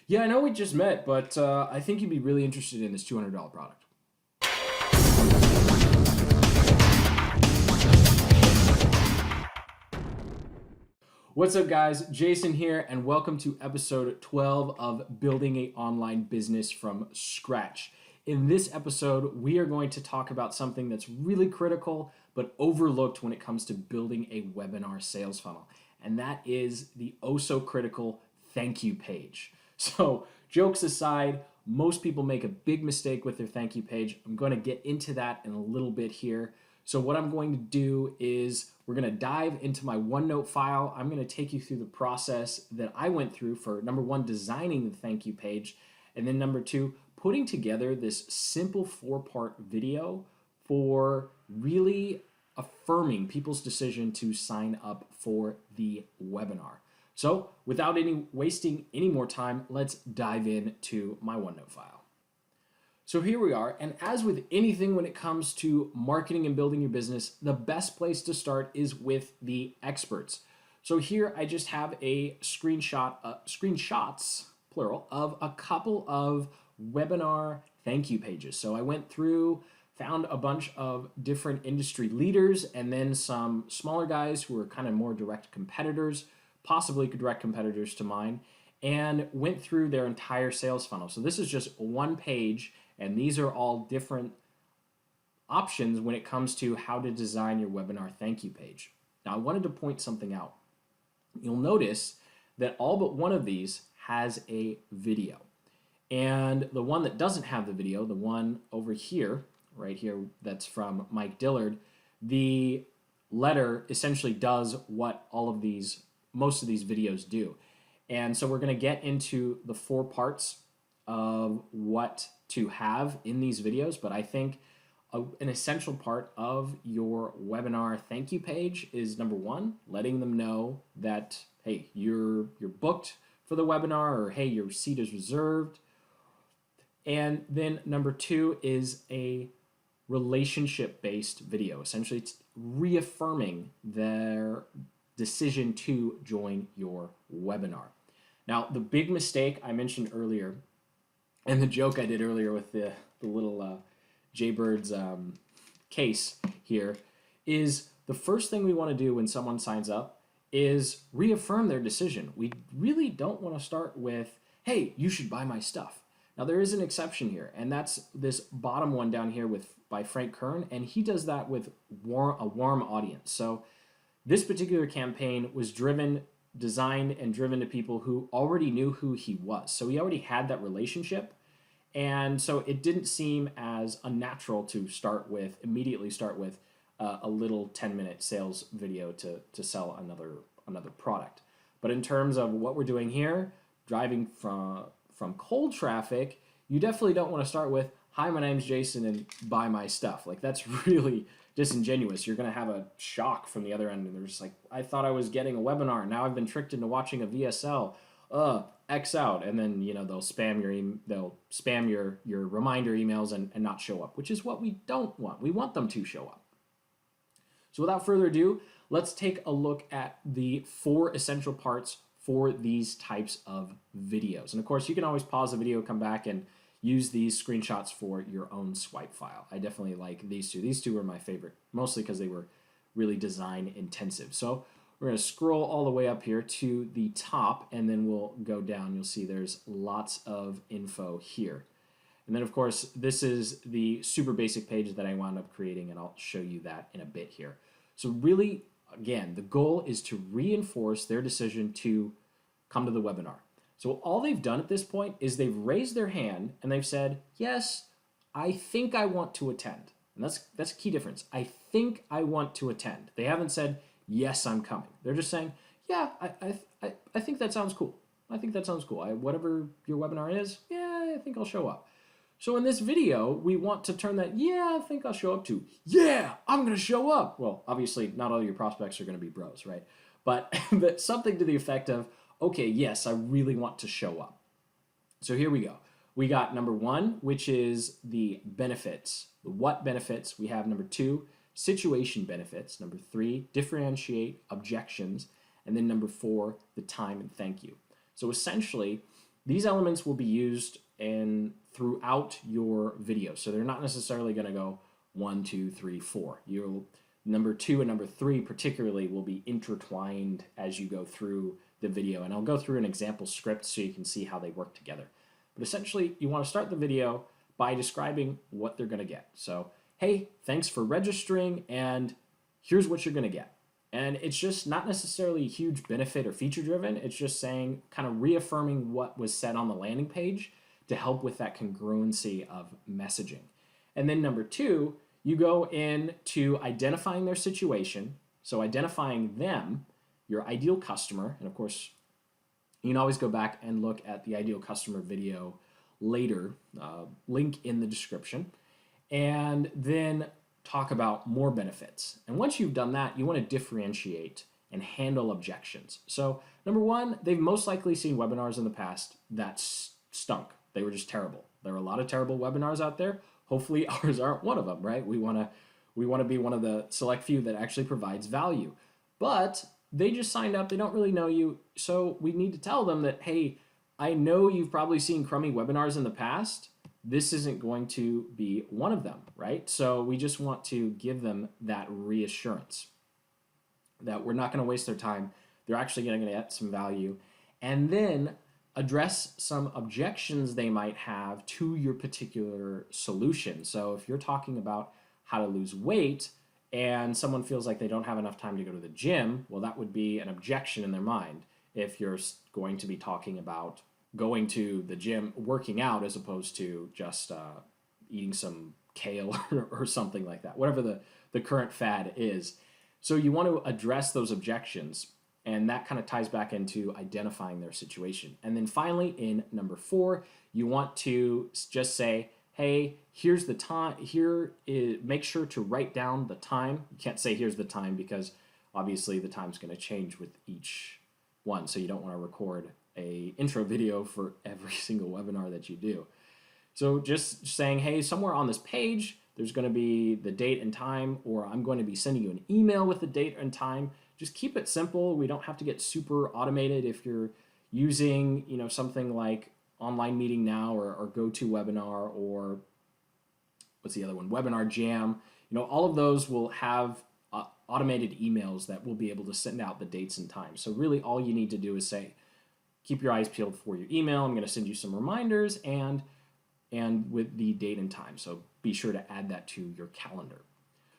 Yeah, I know we just met, but I think you'd be really interested in this $200 product. What's up, guys? Jason here, and welcome to episode 12 of Building an Online Business from Scratch. In this episode, we are going to talk about something that's really critical but overlooked when it comes to building a webinar sales funnel, and that is the oh-so-critical thank you page. So, jokes aside, most people make a big mistake with their thank you page. I'm going to get into that in a little bit here. So what I'm going to do is we're going to dive into my OneNote file. I'm going to take you through the process that I went through for number one, designing the thank you page, and then number two, putting together this simple 4-part video for really affirming people's decision to sign up for the webinar. So without wasting any more time, let's dive into my OneNote file. So here we are, and as with anything when it comes to marketing and building your business, the best place to start is with the experts. So here I just have a screenshots, plural, of a couple of webinar thank you pages. So I went through, found a bunch of different industry leaders, and then some smaller guys who were kind of more direct competitors, possibly direct competitors to mine, and went through their entire sales funnel. So this is just one page, and these are all different options when it comes to how to design your webinar thank you page. Now, I wanted to point something out. You'll notice that all but one of these has a video. And the one that doesn't have the video, the one over here, right here, that's from Mike Dillard, the letter essentially does what most of these videos do. And so we're going to get into the 4 parts of what to have in these videos, but I think an essential part of your webinar thank you page is number one, letting them know that, hey, you're booked for the webinar, or hey, your seat is reserved. And then number two is a relationship-based video. Essentially, it's reaffirming their decision to join your webinar. Now, the big mistake I mentioned earlier, and the joke I did earlier with the little Jaybird's case here, is the first thing we want to do when someone signs up is reaffirm their decision. We really don't want to start with, hey, you should buy my stuff. Now, there is an exception here, and that's this bottom one down here by Frank Kern, and he does that with a warm audience. So this particular campaign was designed and driven to people who already knew who he was. So he already had that relationship. And so it didn't seem as unnatural to immediately start with a little 10-minute sales video to sell another product. But in terms of what we're doing here, driving from cold traffic, you definitely don't want to start with, hi, my name's Jason and buy my stuff. Like, that's really disingenuous. You're going to have a shock from the other end, and they're just like, I thought I was getting a webinar. Now I've been tricked into watching a VSL. X out. And then, they'll spam your reminder emails and not show up, which is what we don't want. We want them to show up. So without further ado, let's take a look at the 4 essential parts for these types of videos. And of course, you can always pause the video, come back, and use these screenshots for your own swipe file. I definitely like these two. These two were my favorite, mostly because they were really design intensive. So we're going to scroll all the way up here to the top, and then we'll go down. You'll see there's lots of info here. And then, of course, this is the super basic page that I wound up creating, and I'll show you that in a bit here. So really, again, the goal is to reinforce their decision to come to the webinar. So all they've done at this point is they've raised their hand, and they've said, yes, I think I want to attend. And that's a key difference. I think I want to attend. They haven't said, yes, I'm coming. They're just saying, yeah, I think that sounds cool. I think that sounds cool. Whatever your webinar is, yeah, I think I'll show up. So in this video, we want to turn that, yeah, I think I'll show up to, yeah, I'm going to show up. Well, obviously, not all your prospects are going to be bros, right? But something to the effect of, okay, yes, I really want to show up. So here we go. We got number 1, which is the benefits. The what benefits. We have number 2, situation benefits. Number 3, differentiate objections. And then number 4, the time and thank you. So essentially, these elements will be used throughout your video. So they're not necessarily going to go 1, 2, 3, 4. Number 2 and number 3 particularly will be intertwined as you go through the video. And I'll go through an example script so you can see how they work together. But essentially, you want to start the video by describing what they're going to get. So, hey, thanks for registering, and here's what you're going to get. And it's just not necessarily a huge benefit or feature driven. It's just saying, kind of reaffirming what was said on the landing page to help with that congruency of messaging. And then number 2, you go into identifying their situation. So identifying them, your ideal customer, and of course, you can always go back and look at the ideal customer video later, link in the description, and then talk about more benefits. And once you've done that, you want to differentiate and handle objections. So number 1, they've most likely seen webinars in the past that stunk. They were just terrible. There are a lot of terrible webinars out there. Hopefully ours aren't one of them, right? We want to be one of the select few that actually provides value. But they just signed up, they don't really know you, so we need to tell them that, hey, I know you've probably seen crummy webinars in the past. This isn't going to be one of them, right? So we just want to give them that reassurance that we're not going to waste their time. They're actually going to get some value. And then address some objections they might have to your particular solution. So if you're talking about how to lose weight and someone feels like they don't have enough time to go to the gym, well, that would be an objection in their mind. If you're going to be talking about going to the gym, working out, as opposed to just eating some kale or something like that, whatever the current fad is. So you want to address those objections, and that kind of ties back into identifying their situation. And then finally, in number 4, you want to just say, hey, here's the time, make sure to write down the time. You can't say here's the time because obviously the time's going to change with each one. So you don't want to record a intro video for every single webinar that you do. So just saying, hey, somewhere on this page, there's going to be the date and time, or I'm going to be sending you an email with the date and time. Just keep it simple. We don't have to get super automated. If you're using, something like Online Meeting Now or GoToWebinar, or what's the other one, Webinar Jam, all of those will have automated emails that will be able to send out the dates and times. So really all you need to do is say, keep your eyes peeled for your email. I'm going to send you some reminders and with the date and time. So be sure to add that to your calendar.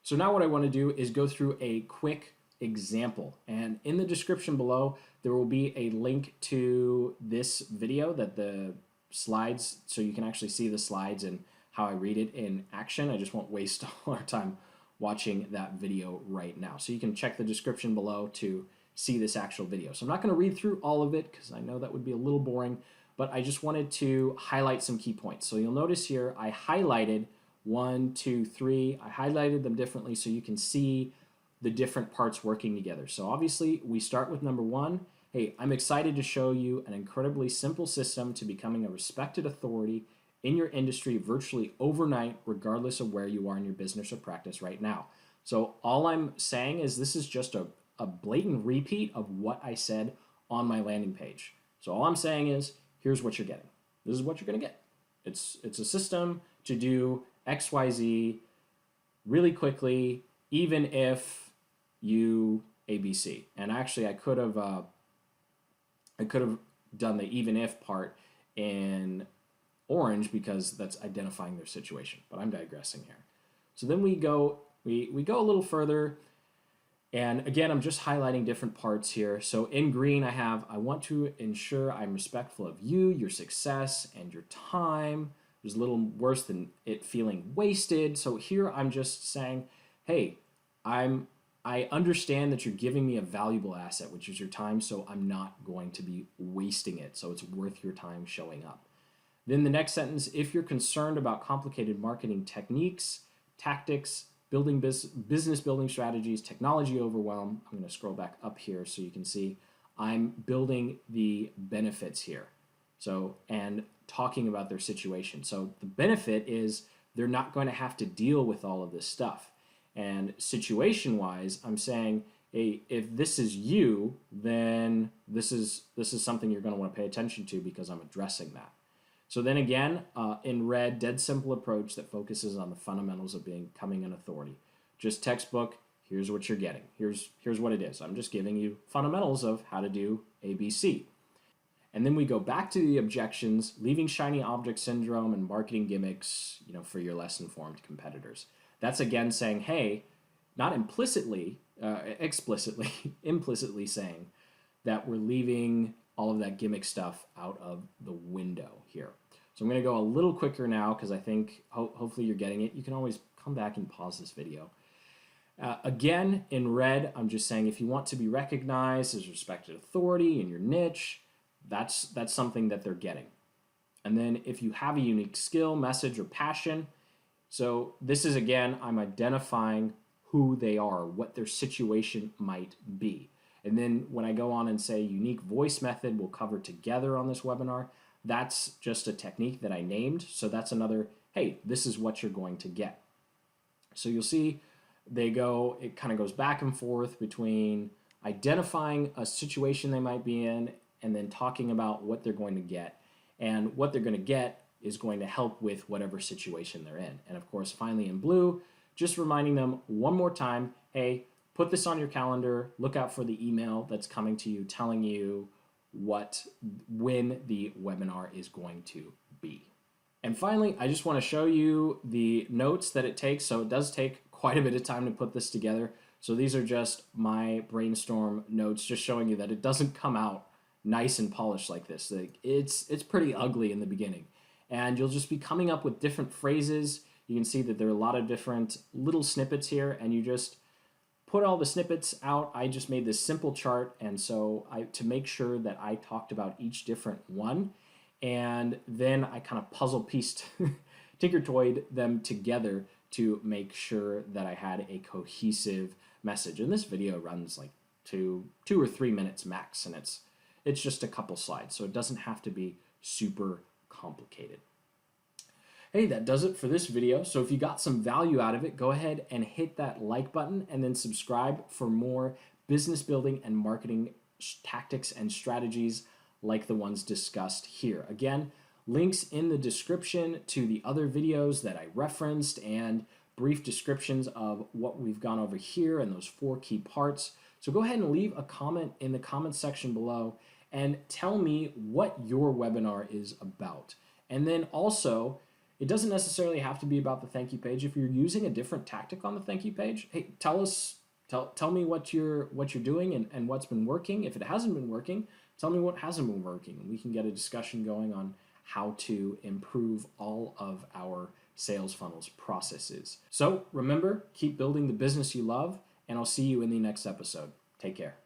So now what I want to do is go through a quick example. And in the description below, there will be a link to this video, that the slides, so you can actually see the slides and how I read it in action. I just won't waste all our time watching that video right now. So you can check the description below to see this actual video. So I'm not going to read through all of it because I know that would be a little boring, but I just wanted to highlight some key points. So you'll notice here I highlighted 1, 2, 3. I highlighted them differently so you can see the different parts working together. So obviously we start with number 1. Hey, I'm excited to show you an incredibly simple system to becoming a respected authority in your industry virtually overnight, regardless of where you are in your business or practice right now. So all I'm saying is this is just a blatant repeat of what I said on my landing page. So all I'm saying is, here's what you're getting. This is what you're going to get. It's a system to do XYZ really quickly, even if you ABC. And actually, I could have done the even if part in orange because that's identifying their situation. But I'm digressing here. So then we go a little further. And again, I'm just highlighting different parts here. So in green, I want to ensure I'm respectful of you, your success, and your time. There's a little worse than it feeling wasted. So here I'm just saying, hey, I understand that you're giving me a valuable asset, which is your time, so I'm not going to be wasting it. So it's worth your time showing up. Then the next sentence, if you're concerned about complicated marketing techniques, tactics, business building strategies, technology overwhelm, I'm going to scroll back up here so you can see I'm building the benefits here. So, and talking about their situation. So the benefit is they're not going to have to deal with all of this stuff. And situation-wise, I'm saying hey, if this is you, then this is something you're going to want to pay attention to because I'm addressing that. So then again, in red, dead simple approach that focuses on the fundamentals of becoming an authority. Just textbook, here's what you're getting. Here's what it is. I'm just giving you fundamentals of how to do ABC. And then we go back to the objections, leaving shiny object syndrome and marketing gimmicks, for your less informed competitors. That's again saying, hey, not implicitly, explicitly, implicitly saying that we're leaving all of that gimmick stuff out of the window here. So I'm going to go a little quicker now because I think hopefully you're getting it. You can always come back and pause this video. Again, in red, I'm just saying if you want to be recognized as respected authority in your niche, that's something that they're getting. And then if you have a unique skill, message, or passion, so this is, again, I'm identifying who they are, what their situation might be. And then when I go on and say unique voice method we'll cover together on this webinar, that's just a technique that I named. So that's another, hey, this is what you're going to get. So you'll see it kind of goes back and forth between identifying a situation they might be in and then talking about what they're going to get. And what they're going to get is going to help with whatever situation they're in. And of course, finally in blue, just reminding them one more time, hey, put this on your calendar, look out for the email that's coming to you telling you when the webinar is going to be. And finally, I just want to show you the notes that it takes. So it does take quite a bit of time to put this together. So these are just my brainstorm notes, just showing you that it doesn't come out nice and polished like this. It's pretty ugly in the beginning. And you'll just be coming up with different phrases. You can see that there are a lot of different little snippets here, and you just put all the snippets out. I just made this simple chart, and so to make sure that I talked about each different one, and then I kind of puzzle pieced, tinker-toyed them together to make sure that I had a cohesive message. And this video runs like two or 3 minutes max, and it's just a couple slides, so it doesn't have to be super complicated. Hey, that does it for this video. So if you got some value out of it, go ahead and hit that like button and then subscribe for more business building and marketing tactics and strategies like the ones discussed here. Again, links in the description to the other videos that I referenced and brief descriptions of what we've gone over here and those 4 key parts. So go ahead and leave a comment in the comment section below and tell me what your webinar is about. And then also, it doesn't necessarily have to be about the thank you page. If you're using a different tactic on the thank you page, hey, tell me what you're doing and what's been working. If it hasn't been working, tell me what hasn't been working. And we can get a discussion going on how to improve all of our sales funnels processes. So remember, keep building the business you love, and I'll see you in the next episode. Take care.